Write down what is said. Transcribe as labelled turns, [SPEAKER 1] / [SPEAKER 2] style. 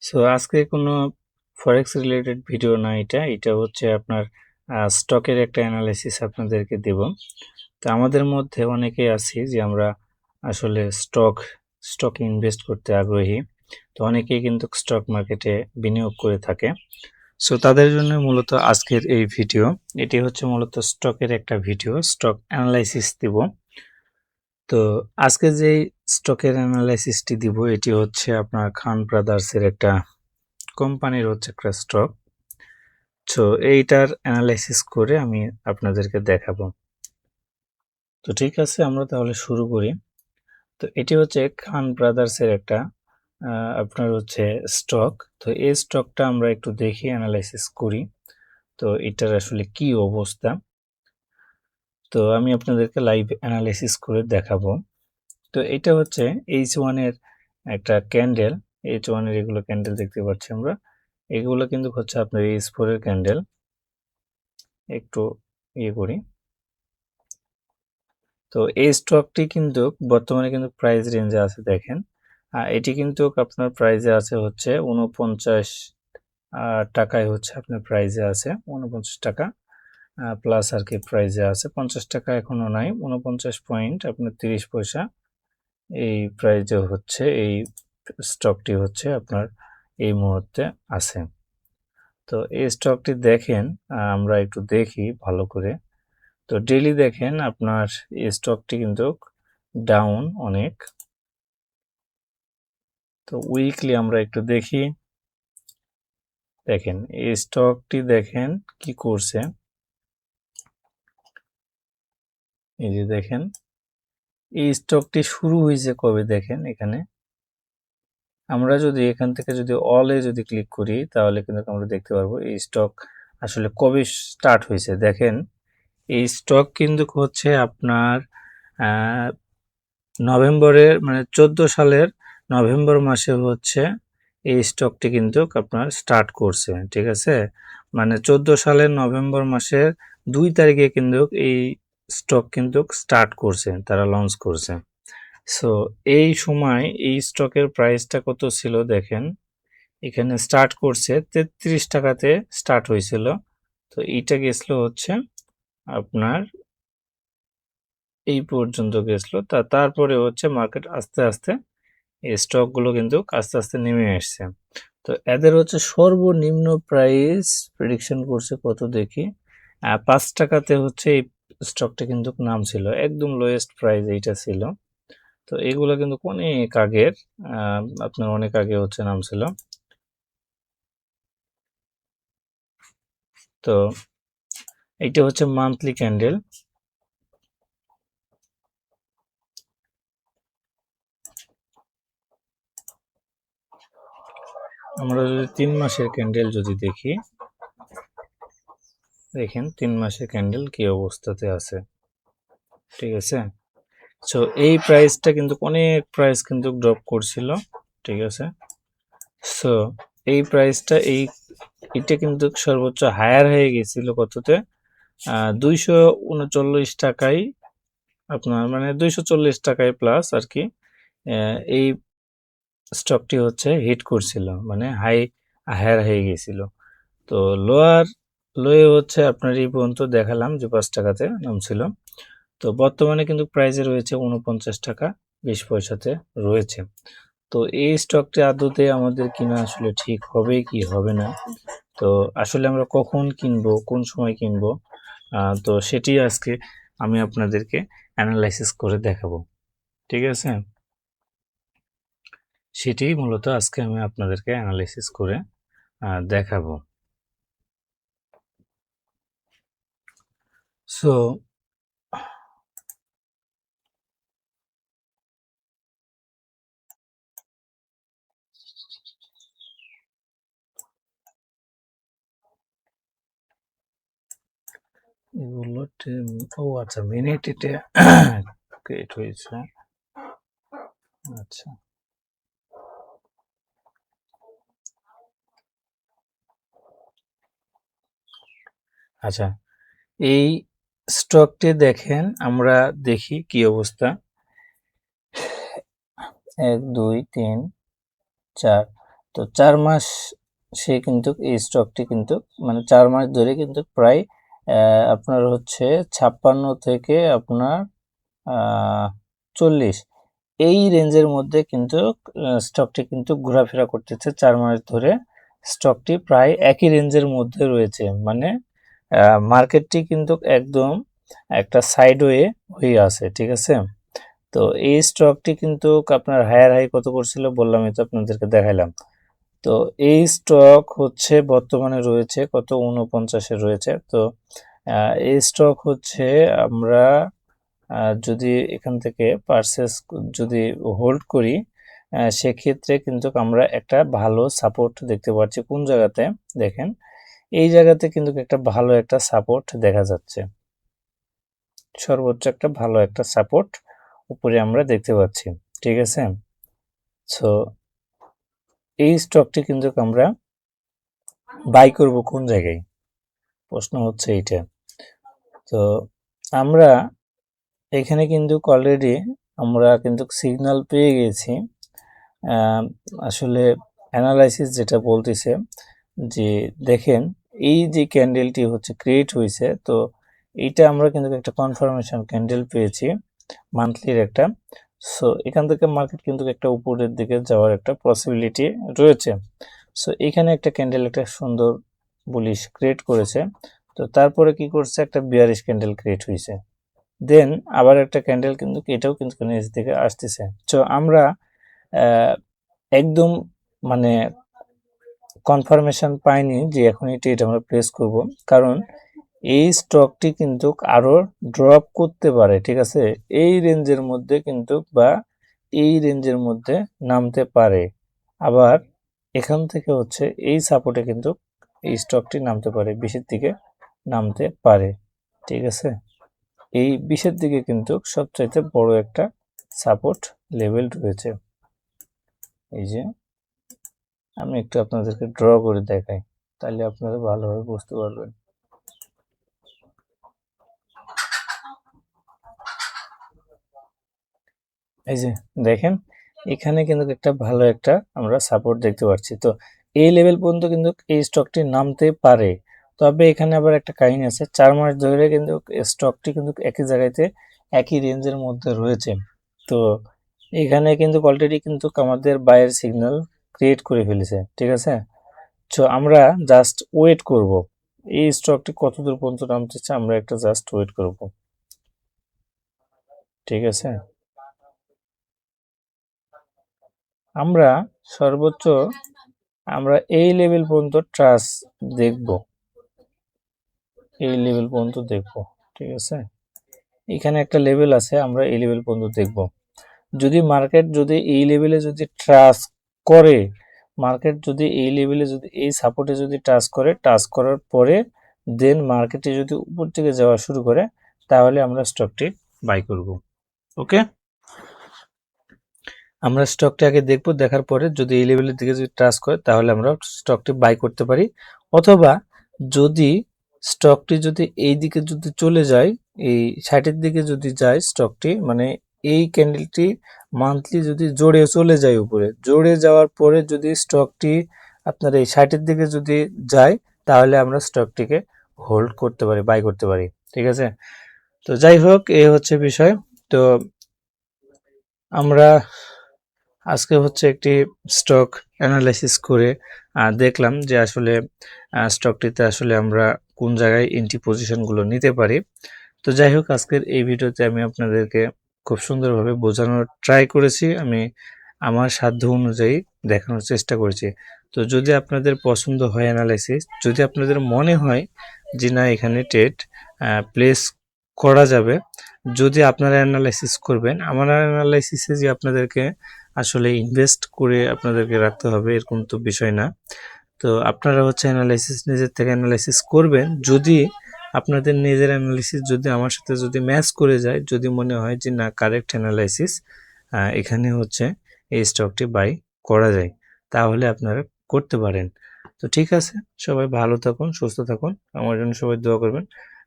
[SPEAKER 1] So আজকে কোনো ফরেক্স related video না, এটা হচ্ছে আপনার স্টকের একটা অ্যানালাইসিস আপনাদেরকে দেব। তো আমাদের মধ্যে অনেকেই আছি যে আমরা আসলে স্টকে ইনভেস্ট করতে আগ্রহী। তো অনেকেই কিন্তু স্টক মার্কেটে বিনিয়োগ করে থাকে। সো তাদের জন্য মূলত আজকের এই ভিডিও। এটি হচ্ছে মূলত স্টকের একটা ভিডিও, স্টক অ্যানালাইসিস দিব। তো আজকে যেই স্টকের অ্যানালাইসিসটি দিব এটি হচ্ছে আপনার খান ব্রাদার্সের একটা কোম্পানির হচ্ছে একটা স্টক। সো এইটার অ্যানালাইসিস করে আমি আপনাদেরকে দেখাবো। তো ঠিক আছে, আমরা তাহলে শুরু করি। তো এটি হচ্ছে খান ব্রাদার্সের একটা আপনার হচ্ছে স্টক। তো এই স্টকটা আমরা একটু দেখি, অ্যানালাইসিস করি। তো এটার আসলে কি অবস্থা, তো আমি আপনাদেরকে লাইভ অ্যানালাইসিস করে দেখাবো। তো এটা হচ্ছে H1 এর একটা ক্যান্ডেল। H1 এর এগুলো ক্যান্ডেল দেখতে পাচ্ছি আমরা। এগুলো কিন্তু হচ্ছে আপনার H4 এর ক্যান্ডেল। একটু ইয়ে করি। তো এই স্টকটি কিন্তু বর্তমানে কিন্তু প্রাইস রেঞ্জে আছে, দেখেন। এটি কিন্তু আপনার প্রাইসে আছে হচ্ছে 49 টাকায় হচ্ছে আপনার প্রাইসে আছে 49 টাকা প্লাস আর কি প্রাইসে আছে। 50 টাকা এখনো নাই, 49 পয়েন্ট আপনার 30 পয়সা এই প্রাইসে হচ্ছে এই স্টকটি হচ্ছে আপনার এই মুহূর্তে আছে। তো এই স্টকটি দেখেন, আমরা একটু দেখি ভালো করে। তো ডেইলি দেখেন আপনার এই স্টকটি কিন্তু ডাউন অনেক। তো উইকলি আমরা একটু দেখি। দেখেন এই স্টকটি দেখেন কি করছে। এই যে দেখেন এই স্টকটি শুরু হয়েছে কবে, দেখেন এখানে। আমরা যদি এখান থেকে যদি অলে যদি ক্লিক করি তাহলে কিন্তু আমরা দেখতে পারবো এই স্টক আসলে কবে স্টার্ট হয়েছে। দেখেন এই স্টক কিন্তু হচ্ছে আপনার নভেম্বরের মানে 14 সালের নভেম্বর মাসে হচ্ছে এই স্টকটি কিন্তু আপনার স্টার্ট করছে, ঠিক আছে। মানে 14 সালের নভেম্বর মাসের 2 তারিখে কিন্তু এই স্টক কিন্তু স্টার্ট করছে, তারা লঞ্চ করছে। সো এই সময় এই স্টকের প্রাইসটা কত ছিল দেখেন। এখানে স্টার্ট করছে 33 টাকাতে স্টার্ট হয়েছিল। তো এইটা গেছিল হচ্ছে আপনার এই পর্যন্ত গেছিল। তারপরে হচ্ছে মার্কেট আস্তে আস্তে এই স্টকগুলো কিন্তু আস্তে আস্তে নেমে আসছে। তো এদের হচ্ছে সর্বনিম্ন প্রাইস প্রেডিকশন করছে কত দেখি। 5 টাকাতে হচ্ছে এই স্টকটা কিন্তু নাম ছিল, একদম লোয়েস্ট প্রাইস এইটা ছিল। তো এগুলো কিন্তু অনেক আগের, আপনার অনেক আগে হচ্ছে নাম ছিল। তো এইটা হচ্ছে মান্থলি ক্যান্ডেল। আমরা যদি 3 মাসের ক্যান্ডেল যদি দেখি, দেখেন 3 মাসের ক্যান্ডেল কি অবস্থাতে আছে, ঠিক আছে। সো এই প্রাইসটা কিন্তু অনেক প্রাইস কিন্তু ড্রপ করছিল, ঠিক আছে। সো এই প্রাইসটা এটা কিন্তু সর্বোচ্চ হায়ার হয়ে গেছিল কততে, 239 টাকায় আপনার মানে 240 টাকায় প্লাস আর কি। এই স্টকটি হচ্ছে হিট করছিল, মানে হায়ার হয়ে গেছিল। তো লোয়ার লোয়ে হচ্ছে আপনার এই পর্যন্ত দেখালাম যে 5 টাকাতে নামছিল। তো বর্তমানে কিন্তু প্রাইসে রয়েছে 49 টাকা 20 পয়সাতে রয়েছে। তো এই স্টকটি আদতে আমাদের কিনা আসলে ঠিক হবে কি হবে না, তো আসলে আমরা কখন কিনবো, কোন সময় কিনবো, তো সেটি আজকে আমি আপনাদেরকে অ্যানালাইসিস করে দেখাবো, ঠিক আছে। সেটি মূলত আজকে আমি আপনাদেরকে অ্যানালাইসিস করে দেখাবো। সো এগুলো ও আচ্ছা, মিনিট এটা ক্রিয়েট হয়েছে। আচ্ছা আচ্ছা, এই স্টকটি দেখেন, আমরা দেখি কি অবস্থা। 1 2 3 4 তো 4 মাস সে কিন্তু এই স্টকটি কিন্তু মানে 4 মাস ধরে কিন্তু প্রায় আপনার হচ্ছে 56 থেকে আপনার 40 এই রেঞ্জের মধ্যে কিন্তু স্টকটি কিন্তু ঘোরাফেরা করতেছে 4 মাস ধরে। স্টকটি প্রায় একই রেঞ্জের মধ্যে রয়েছে, মানে মার্কেটটি কিন্তু একদম একটা সাইডওয়ে হয়ে আছে, ঠিক আছে। তো এই স্টকটি কিন্তু আপনার হায়ার হাই কত করছিল বললামই তো, আপনাদেরকে দেখাইলাম। তো এই স্টক হচ্ছে বর্তমানে রয়েছে কত 49-এ রয়েছে। তো এই স্টক হচ্ছে আমরা যদি এখান থেকে পারচেস যদি হোল্ড করি সেক্ষেত্রে কিন্তু আমরা একটা ভালো সাপোর্ট দেখতে পাচ্ছি। কোন জায়গাতে দেখেন, এই জায়গাতে কিন্তু একটা ভালো একটা সাপোর্ট দেখা যাচ্ছে, সর্বোচ্চ একটা ভালো একটা সাপোর্ট উপরে আমরা দেখতে পাচ্ছি, ঠিক আছে। সো এই স্টকটি কিন্তু আমরা বাই করব কোন জায়গায়, প্রশ্ন হচ্ছে এইটা। তো আমরা এখানে কিন্তু অলরেডি আমরা কিন্তু সিগন্যাল পেয়ে গেছি। আসলে অ্যানালাইসিস যেটা বলতেছে যে দেখেন, এই যে ক্যান্ডেলটি হচ্ছে ক্রিয়েট হয়েছে, তো এইটা আমরা কিন্তু একটা কনফার্মেশন ক্যান্ডেল পেয়েছি মান্থলির একটা। সো এখান থেকে মার্কেট কিন্তু একটা উপরের দিকে যাওয়ার একটা পসিবিলিটি রয়েছে। সো এখানে একটা ক্যান্ডেল একটা সুন্দর বুলিশ ক্রিয়েট করেছে। তো তারপরে কি করছে, একটা বিয়ারিশ ক্যান্ডেল ক্রিয়েট হয়েছে, দেন আবার একটা ক্যান্ডেল কিন্তু এটাও কিন্তু নিচ থেকে আসতেছে। তো আমরা একদম মানে কনফার্মেশন পাইনি যে এখন এটা আমরা প্লেস করব, কারণ এই স্টকটি কিন্তু আরো ড্রপ করতে পারে, ঠিক আছে। এই রেঞ্জের মধ্যে কিন্তু বা এই রেঞ্জের মধ্যে নামতে পারে, আবার এখান থেকে হচ্ছে এই সাপোর্টে কিন্তু এই স্টকটি নামতে পারে, 20-এর দিকে নামতে পারে, ঠিক আছে। এই 20-এর দিকে কিন্তু সবচাইতে বড় একটা সাপোর্ট লেভেল রয়েছে। এই যে আমি একটু আপনাদেরকে ড্র করে দেখাই, তাহলে আপনারা ভালোভাবে বুঝতে পারবেন। এই যে দেখেন, এখানে কিন্তু একটা ভালো একটা আমরা সাপোর্ট দেখতে পাচ্ছি। তো এই লেভেল পর্যন্ত কিন্তু এই স্টকটি নামতে পারে, তবে এখানে আবার একটা কাহিনী আছে, 4 মাস ধরে কিন্তু স্টকটি কিন্তু একই জায়গাতে একই রেঞ্জের মধ্যে রয়েছে। তো এখানে কিন্তু অলরেডি কিন্তু আমাদের বায়ের সিগন্যাল ক্রিয়েট করে ফেলেছে, ঠিক আছে। তো আমরা জাস্ট ওয়েট করব, এই স্টকটি কতদূর পর্যন্ত নামতেছে আমরা একটা জাস্ট ওয়েট করব, ঠিক আছে। আমরা সর্বোচ্চ আমরা এই লেভেল পর্যন্ত ট্রাস দেখব, এই লেভেল পর্যন্ত দেখব, ঠিক আছে। এখানে একটা লেভেল আছে, আমরা এই লেভেল পর্যন্ত দেখব। যদি মার্কেট যদি এই লেভেলে যদি ট্রাস করে, মার্কেট যদি এই লেভেলে যদি এই সাপোর্টে যদি টাচ করে, টাচ করার পরে দেন মার্কেটে যদি উপর থেকে যাওয়া শুরু করে, তাহলে আমরা স্টকটি বাই করব। ওকে, আমরা স্টকটি আগে দেখব, দেখার পরে যদি এই লেভেলের দিকে যদি টাচ করে তাহলে আমরা স্টকটি বাই করতে পারি। অথবা যদি স্টকটি যদি এই দিকে যদি চলে যায়, এই 60-এর দিকে যদি যায় স্টকটি, মানে এই ক্যান্ডেলটি মান্থলি যদি জোরে চলে যায়, উপরে জোরে যাওয়ার পরে যদি স্টকটি আপনার এই 60-এর দিকে যদি যায়, তাহলে আমরা স্টকটিকে হোল্ড করতে পারি, বাই করতে পারি, ঠিক আছে। তো যাই হোক, এই হচ্ছে বিষয়। তো আমরা আজকে হচ্ছে একটি স্টক অ্যানালাইসিস করে দেখলাম যে আসলে স্টকটিতে আসলে আমরা কোন জায়গায় এন্ট্রি পজিশনগুলো নিতে পারি। তো যাই হোক, আজকের এই ভিডিওতে আমি আপনাদেরকে খুব সুন্দরভাবে বোঝানোর ট্রাই করেছি, আমি আমার সাধ্য অনুযায়ী দেখানোর চেষ্টা করেছি। তো যদি আপনাদের পছন্দ হয় অ্যানালাইসিস, যদি আপনাদের মনে হয় যে না এখানে ট্রেড প্লেস করা যাবে, যদি আপনারা অ্যানালাইসিস করবেন, আমার অ্যানালাইসিসে যে আপনাদেরকে আসলে ইনভেস্ট করে আপনাদেরকে রাখতে হবে এরকম তো বিষয় না। তো আপনারা হচ্ছে অ্যানালাইসিস নিজের থেকে অ্যানালাইসিস করবেন, যদি আপনাদের নিজের অ্যানালাইসিস যদি আমার সাথে যদি ম্যাচ করে যায়, যদি মনে হয় যে না কারেক্ট অ্যানালাইসিস এখানে হচ্ছে এই স্টকটি বাই করা যায়, তাহলে আপনারা করতে পারেন। তো ঠিক আছে, সবাই ভালো থাকুন, সুস্থ থাকুন, আমার জন্য সবাই দোয়া করবেন।